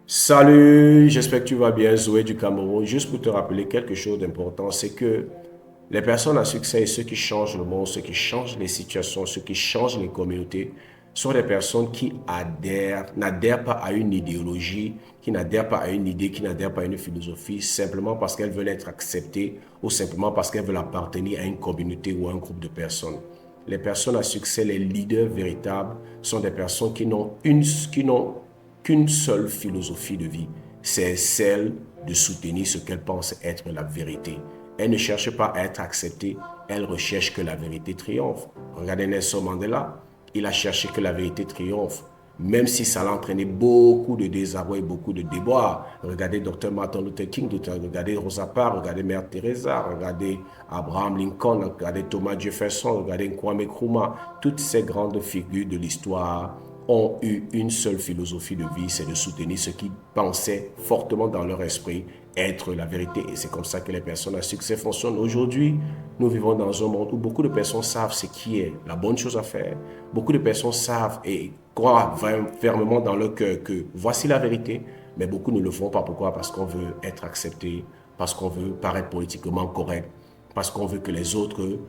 Salut, j'espère que tu vas bien, Zoé du Cameroun. Juste pour te rappeler quelque chose d'important, c'est que les personnes à succès et ceux qui changent le monde, ceux qui changent les situations, ceux qui changent les communautés, sont des personnes qui n'adhèrent pas à une idéologie, qui n'adhèrent pas à une idée, qui n'adhèrent pas à une philosophie, simplement parce qu'elles veulent être acceptées ou simplement parce qu'elles veulent appartenir à une communauté ou à un groupe de personnes. Les personnes à succès, les leaders véritables, sont des personnes qui n'ont qu'une seule philosophie de vie, c'est celle de soutenir ce qu'elles pensent être la vérité. Elles ne cherchent pas à être acceptées, elles recherchent que la vérité triomphe. Regardez Nelson Mandela, il a cherché que la vérité triomphe, même si ça l'a entraîné beaucoup de désarroi et beaucoup de déboires. Regardez Dr. Martin Luther King, regardez Rosa Parks, regardez Mère Teresa, regardez Abraham Lincoln, regardez Thomas Jefferson, regardez Kwame Nkrumah. Toutes ces grandes figures de l'histoire ont eu une seule philosophie de vie, c'est de soutenir ce qu'ils pensaient fortement dans leur esprit être la vérité. Et c'est comme ça que les personnes à succès fonctionnent. Aujourd'hui, nous vivons dans un monde où beaucoup de personnes savent ce qui est la bonne chose à faire. Beaucoup de personnes savent et croient fermement dans leur cœur que voici la vérité, mais beaucoup ne le font pas. Pourquoi? Parce qu'on veut être accepté, parce qu'on veut paraître politiquement correct, parce qu'on veut que les autres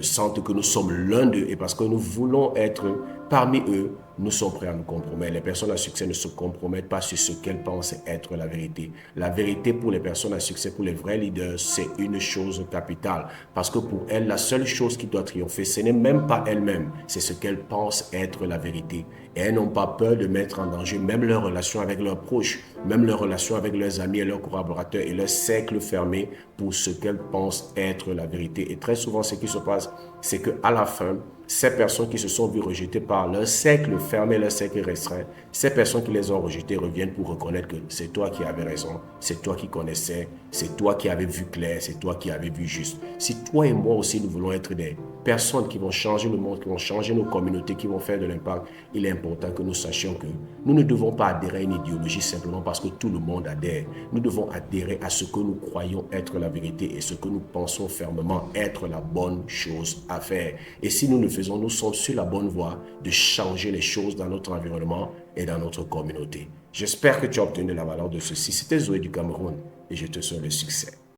sentent que nous sommes l'un d'eux et parce que nous voulons être parmi eux, nous sommes prêts à nous compromettre. Les personnes à succès ne se compromettent pas sur ce qu'elles pensent être la vérité. La vérité pour les personnes à succès, pour les vrais leaders, c'est une chose capitale. Parce que pour elles, la seule chose qui doit triompher, ce n'est même pas elles-mêmes, c'est ce qu'elles pensent être la vérité. Et elles n'ont pas peur de mettre en danger même leurs relations avec leurs proches, même leurs relations avec leurs amis et leurs collaborateurs et leur cercle fermé pour ce qu'elles pensent être la vérité. Et très souvent, ce qui se passe, c'est qu'à la fin, ces personnes qui se sont vues rejetées par leur cercle fermé, leur cercle restreint, ces personnes qui les ont rejetées reviennent pour reconnaître que c'est toi qui avais raison, c'est toi qui connaissais, c'est toi qui avais vu clair, c'est toi qui avais vu juste. Si toi et moi aussi nous voulons être des personnes qui vont changer le monde, qui vont changer nos communautés, qui vont faire de l'impact, il est important que nous sachions que nous ne devons pas adhérer à une idéologie simplement parce que tout le monde adhère. Nous devons adhérer à ce que nous croyons être la vérité et ce que nous pensons fermement être la bonne chose à faire. Et si nous le faisons, nous sommes sur la bonne voie de changer les choses dans notre environnement et dans notre communauté. J'espère que tu as obtenu la valeur de ceci. C'était Zoé du Cameroun et je te souhaite le succès.